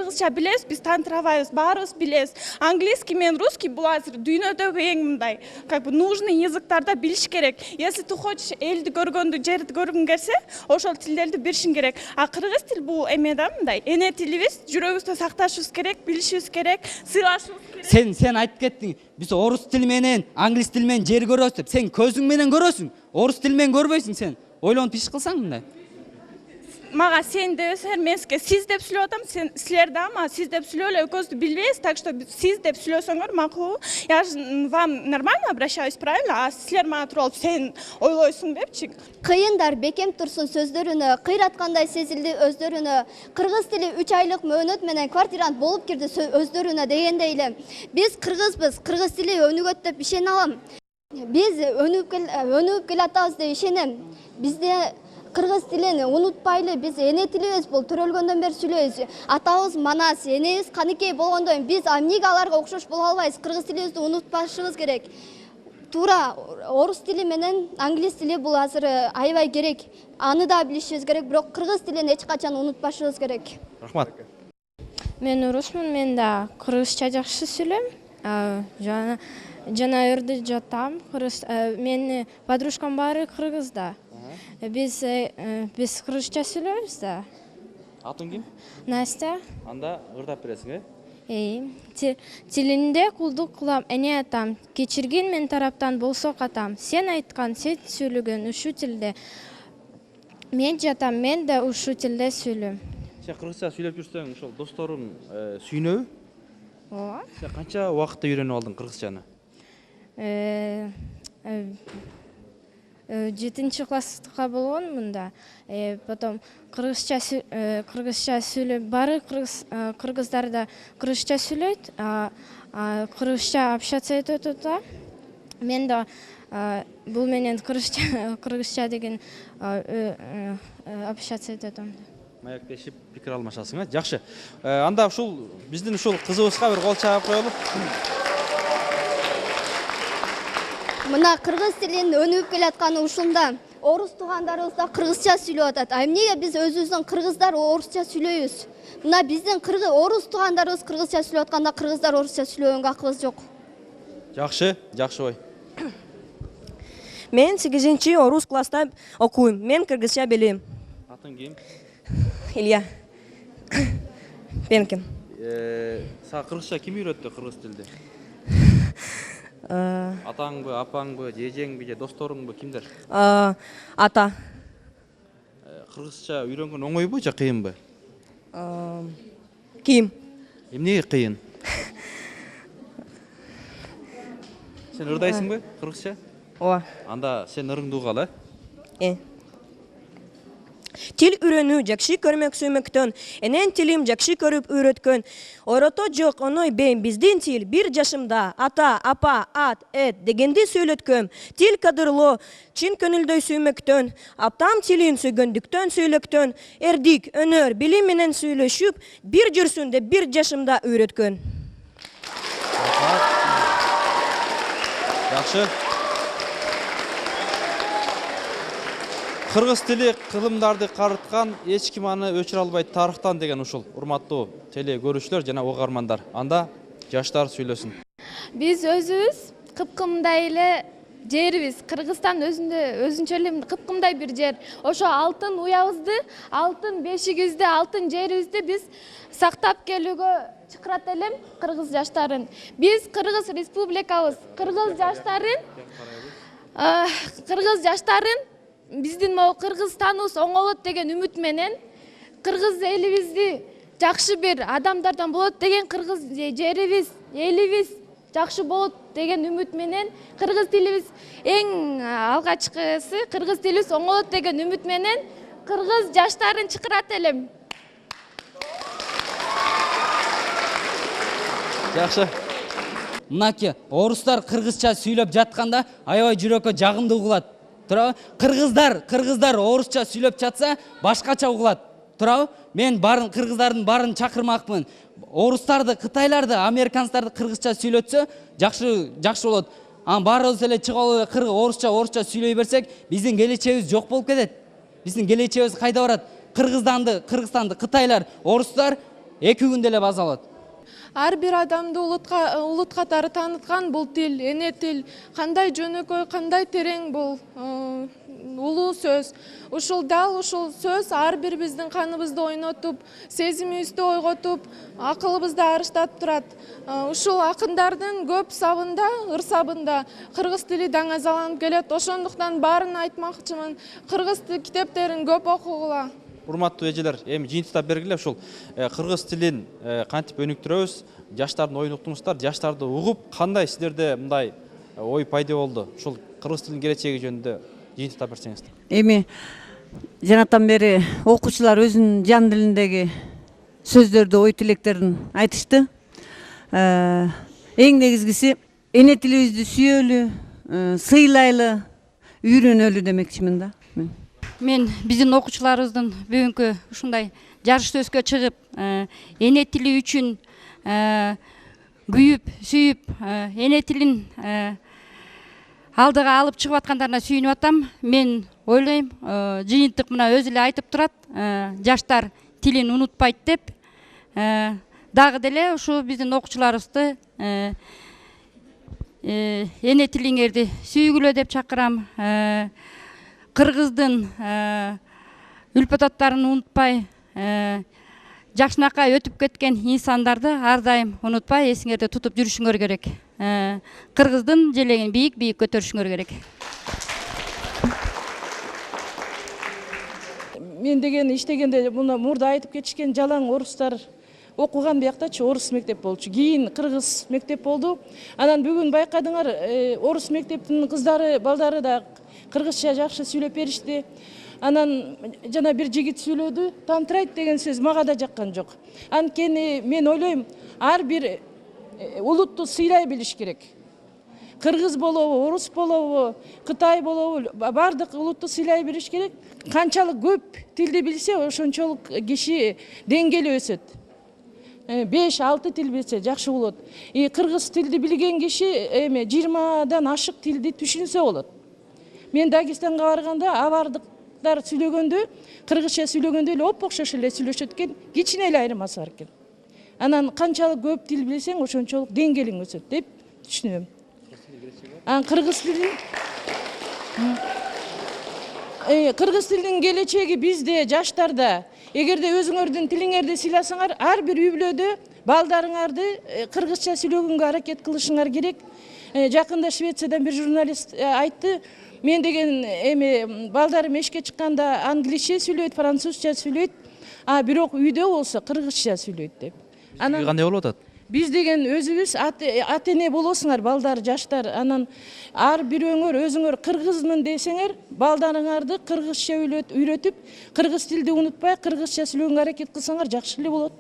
кыргызча билебиз, биз танытырабайбыз, баарыбыз билебиз. Английский менен русский бул азыр дүйнөдөгү эң мындай, как бы нужный языктарда билиш керек. Если ты хочешь элди көргөндү, жерди көргүң келсе, ошол тилдерди билишиң керек. А кыргыз тил бул эме да мындай, эне тилибиз, жүрөгүбүздө сакташыбыз керек, билишибиз керек, сыйлашыбыз керек. Сен айтып кеттиң. Биз орус тили менен, англис тили менен жер көрөбүз деп. Сен көзүң менен көрөсүң. Орус тили менен көрбөйсүң сен. Ойлонуп иш кылсаң мындай. Мага сен дебесеңер, мен сиз деп сүйлөп атам, силер да, ама сиз деп сүйлөөлү, экөөбүздү билбейбиз, так что сиз деп сүйлөсөңөр макул. Я же вам нормально обращаюсь, правильно? А силер мага туруп алып сен ойлойсуң депчи. Кыйындар бекем турсун сөздөрүнө, кыйраткандай сезилди өздөрүнө. Кыргыз тили 3 айлык мөөнөт менен квартирант болуп кирди өздөрүнө дегендей эле. Биз кыргызбыз, кыргыз тили өнүгөт деп ишене алам. Биз өнүгүп келатабыз деп ишенем. Бизде кыргыз тилин унутпайлы, биз эне тилибиз бул төрөлгөндөн бери сүйлөйбүз. Атабыз манас, энебиз каныкей болгондон биз эмнеге аларга окшош боло албайбыз? Кыргыз тилибизди унутпашыбыз керек. Туура орус тили менен англис тили бул азыр аябай керек. Аны да билишибиз керек, бирок кыргыз тилин эч качан унутпашыбыз керек. Рахмат. Мен орусмун, мен да кыргызча жакшы сүйлөйм. Жана өрдө жатам. Менин подружкам баары кыргызда. Биз кыргызча сүйлөйбүз да. Атың ким? Настя. Анда ырдап бересиң, Тилинде кулдук кылам, эне атам. Кечиргин мен тараптан болсо катам. Сен айткан, сен сүйлөгөн ушу тилде. Мен жатам, мен да ушу тилде сүйлөйм. Сен кыргызча сүйлөп жүрсөң, ошол досторуң сүйнөбү? Ооба. Сен канча убакытта үйрөнүп алдың кыргызчаны? 7 класска болгонмун да. Потом кыргызча сүйлөп, баары кыргыздар да кыргызча сүйлөйт, кыргызча общаться этет да. Мен да бул менен кыргызча деген общаться этем. Маектешип пикир алмашасың, жакшы. Анда ушул биздин ушул кызыбызга бир кол чаап коелу. Мына кыргыз тилин өнүгүп келатканы ушунда. Орус туугандарыбыз да кыргызча сүйлөп атат. А эмнеге биз өзүбүздүн кыргыздар орусча сүйлөйбүз? Мына биздин орус туугандарыбыз кыргызча сүйлөп атканда кыргыздар орусча сүйлөгөнгө акыбыз жок. Жакшы, жакшы ой. Мен 8-чи орус класста окуйм. Мен кыргызча билем. Атың ким? Илья. Мен ким? Сага кыргызча ким үйрөттү кыргыз тилди? Атаңбы, апаңбы, жежеңби, же досторуңбу, кимдер? Ата. Кыргызча үйрөнгөн оңойбу же кыйынбы? Ким? Эмнеге кыйын? Сен ырдайсыңбы кыргызча? Ооба. Анда сен ырыңды угал, Тил үйрөнүү жакшы көрмөксүмөктөн, энен тилим жакшы көрүп үйрөткөн. Орото жок оной бейм биздин тил 1 жашымда ата, апа, ат, эт дегенди сүйлөткөм. Тил кадырлоо чын көңүлдөй сүймөктөн, аптам тилин сүйгөндүктөн сүйлөктөн, эрдик, өнөр, билим менен сүйлөшүп, 1 жүрсүн деп 1 жашымда үйрөткөн. Жакшы. Кыргыз тили кылымдарды карыткан, эч ким аны өчүрө албайт тарыхтан деген ушул. Урматтуу теле көрүүчүлөр жана угармандар. Анда жаштар сүйлөсүн. Биз өзүбүз кыпкымдай эле жерибиз. Кыргызстан өзүнчө эле кыпкымдай бир жер. Ошо алтын уябызды, алтын бешигибизди, алтын жерибизди биз сактап келүүгө чакырат элем кыргыз жаштарын. Биз Кыргыз Республикабыз. Кыргыз жаштарын биздин могу кыргызстаныбыз оңолот деген үмүт менен, кыргыз элибизди жакшы бир адамдардан болот деген, кыргыз жерибиз, элибиз жакшы болот деген үмүт менен, кыргыз тилибиз эң алгачкысы, кыргыз тилибиз оңолот деген үмүт менен кыргыз жаштарын чакырат элем. Жакшы. Мынаки орустар кыргызча сүйлөп жатканда аябай жүрөккө жагымдуу угулат. Турабы? Кыргыздар орусча сүйлөп жатса башкача угулат. Турабы? Мен кыргыздардын барын чакырмакмын. Орустарды, кытайларды, американцтарды кыргызча сүйлөтсө жакшы болот. Баарыбыз эле чыгып орусча сүйлөй берсек, биздин келечегибиз жок болуп кетет. Биздин келечегибиз кайда барат? Кыргызстанды, кытайлар, орустар 2 күндө эле базалат. Ар бир адамды улут катары тааныткан бул тил, эне тил, кандай жөнөкөй, кандай терең бул улуу сөз. Ушул сөз ар бирибиздин каныбызды ойнотуп, сезимибизди ойготуп, акылыбызды арыштатып турат. Ушул акындардын көп сабында, ыр сабында кыргыз тили даңазаланып келет. Ошондуктан баарын айтмакчымын, кыргыз китептерин көп окугула. Урматтуу эжелер, эми жыйынтыктап бергиле ушул кыргыз тилин кантип өнүктүрөбүз, жаштардын оюн уктуңуздар, жаштарды угуп, кандай силерде мындай ой пайда болду? Ушул кыргыз тилинин келечеги жөнүндө жыйынтыктап берсеңиз. Эми жанатан бери окуучулар өзүнүн жан тилиндеги сөздөрдү, ой тилектерин айтышты. Эң негизгиси эне тилибизди сүйөлү, сыйлайлы, үйрөнөлү демекчимин да. Мен биздин окуучуларыбыздын бүгүнкү ушундай жарыш сөзгө чыгып, эне тили үчүн күйүп, сүйүп, эне тилин алдыга алып чыгып аткандарына сүйүнүп атам. Мен ойлойм, жыйынтык мына өзү эле айтып турат, жаштар тилин унутпайт деп. Дагы деле ушу биздин окуучуларыбызды эне тилиңерди сүйгүлө деп чакырам. Кыргыздын үлпөт аттарын унутпай, жакшынакай өтүп кеткен инсандарды ар дайым унутпай эсиңерде тутуп жүрүшүңөр керек. Кыргыздын желегин бийик көтөрүшүңөр керек. Мен деген иштегенде муну мурда айтып кетишкен жалаң орустар окуган бияктачы орус мектеп болчу. Кийин кыргыз мектеп болду. Анан бүгүн байкадыңар, орус мектептин кыздары, балдары да кыргызча жакшы сүйлөп беришти. Анан жана бир жигит сүйлөдү, тантрайт деген сөз мага да жаккан жок. Анткени мен ойлойм, ар бир улутту сыйлай билиш керек. Кыргыз болобу, орус болобу, Кытай болобу, бардык улутту сыйлай билиш керек. Канчалык көп тилди билсе, ошончолук киши деңгээли өсөт. 5-6 тил билсе жакшы болот. Кыргыз тилди билген киши 20дан ашык тилди түшүнсө болот. Мен Дагестанга барганда абардыктар сүйлөгөндө, кыргызча сүйлөгөндө эле оп-окшош эле сүйлөшөт экен, кичине эле айырмасы бар экен. Анан канчалык көп тил билсең, ошончолук деңгээлиң өсөт деп түшүнөм. Кыргыз тилинин келечеги бизде, жаштарда. Эгерде өзүңөрдүн тилиңерди сыйласаңар, ар бир үй бүлөдө балдарыңарды кыргызча сүйлөгөнгө аракет кылышыңар керек. Жакында Швециядан бир журналист айтты, мен деген балдарым эшикке чыкканда англисче сүйлөйт, французча сүйлөйт, бирок үйдө болсо кыргызча сүйлөйт деп. Анан кандай болуп атат? Биз деген өзүбүз ата-эне болосуңар, балдар, жаштар. Анан ар бирөөңөр өзүңөр кыргызмын десеңер, балдарыңарды кыргызча үйрөтүп, кыргыз тилди унутпай, кыргызча сүйлөгөнгө аракет кылсаңар жакшы эле болот.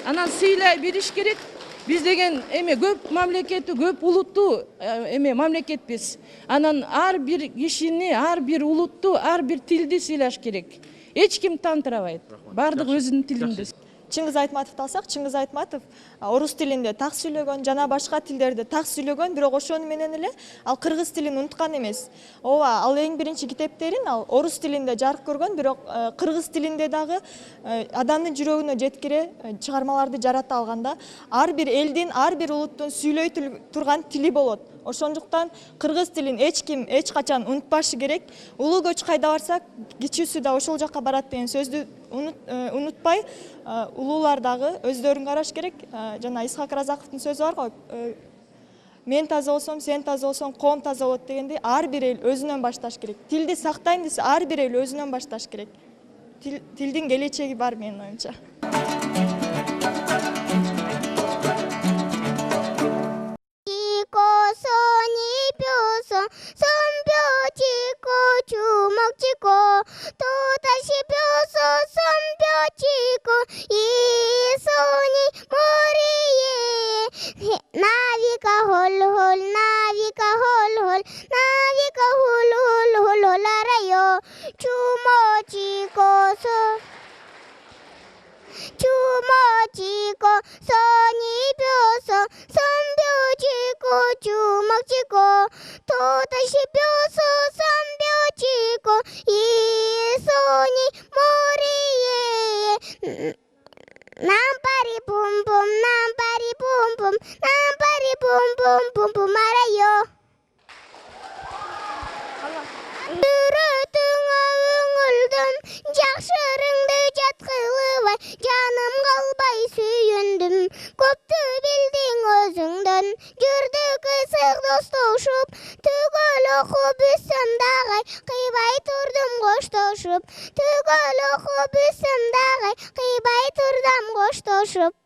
Анан сыйлай бериш керек. Биз деген көп мамлекеттүү, көп улуттуу мамлекетпиз. Анан ар бир кишини, ар бир улутту, ар бир тилди сыйлаш керек. Эч ким тантырабайт. Бардык өзүнүн тилинде. Чыңгыз Айтматовду алсак, Чыңгыз Айтматов орус тилинде так сүйлөгөн, жана башка тилдерде так сүйлөгөн, бирок ошону менен эле ал кыргыз тилин унуткан эмес. Ооба, ал эң биринчи китептерин ал орус тилинде жарык көргөн, бирок кыргыз тилинде дагы адамдын жүрөгүнө жеткире чыгармаларды жарата алганда, ар бир элдин, ар бир улуттун сүйлөй турган тили болот. Ошондуктан кыргыз тилин эч ким эч качан унутпашы керек. Улуу көч кайда барса, кичүүсү да ошол жака барат деген сөздү унутпай, улуулар дагы өздөрүн караш керек. Жана Исхак Разаковдун сөзү бар го, мен таза болсом, сен таза болсоң, коом таза болот дегенде, ар бир эл өзүнөн башташ керек. Тилди сактайм десе, ар бир эл өзүнөн башташ керек. Тилдин келечеги бар менин оюмча. Нам Көптү билдиң өзүңдөн, жүрдүк ысык достошуп, түгөл окуп бүссөм дагы, кыйбай турдум коштошуп, түгөл окуп бүссөм дагы, кыйбай турдум коштошуп.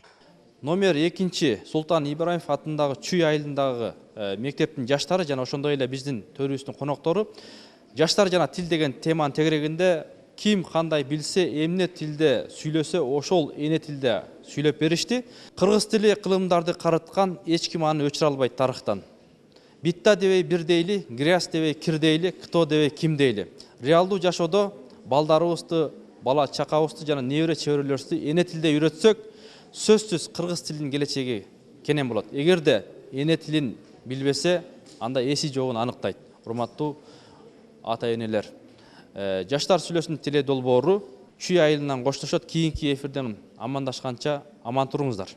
Номер 2 Султан Ибраимов атындагы Чүй айылындагы мектептин жаштары жана ошондой эле биздин төрүбүздүн коноктору жаштар жана тил деген теманын тегерегинде ким кандай билсе, эмне тилде сүйлөсө, ошол эне тилде сүйлөп беришти. Кыргыз тили кылымдарды карыткан, эч ким аны өчүрө албайт тарыхтан. Битта дебей бир дейли, грязь дебей кир дейли, кто дебей ким дейли. Реалдуу жашоодо балдарыбызды, бала чакабызды жана небере чөбөрөлөрүбүздү эне тилде үйрөтсөк, сөзсүз кыргыз тилинин келечеги кенен болот. Эгерде эне тилин билбесе, анда эси жогун аныктайт. Урматтуу ата энелер, жаштар сүйлөсүн теле долбоору Чүй айылынан коштошот. Кийинки эфирден амандашканча аман туруңуздар.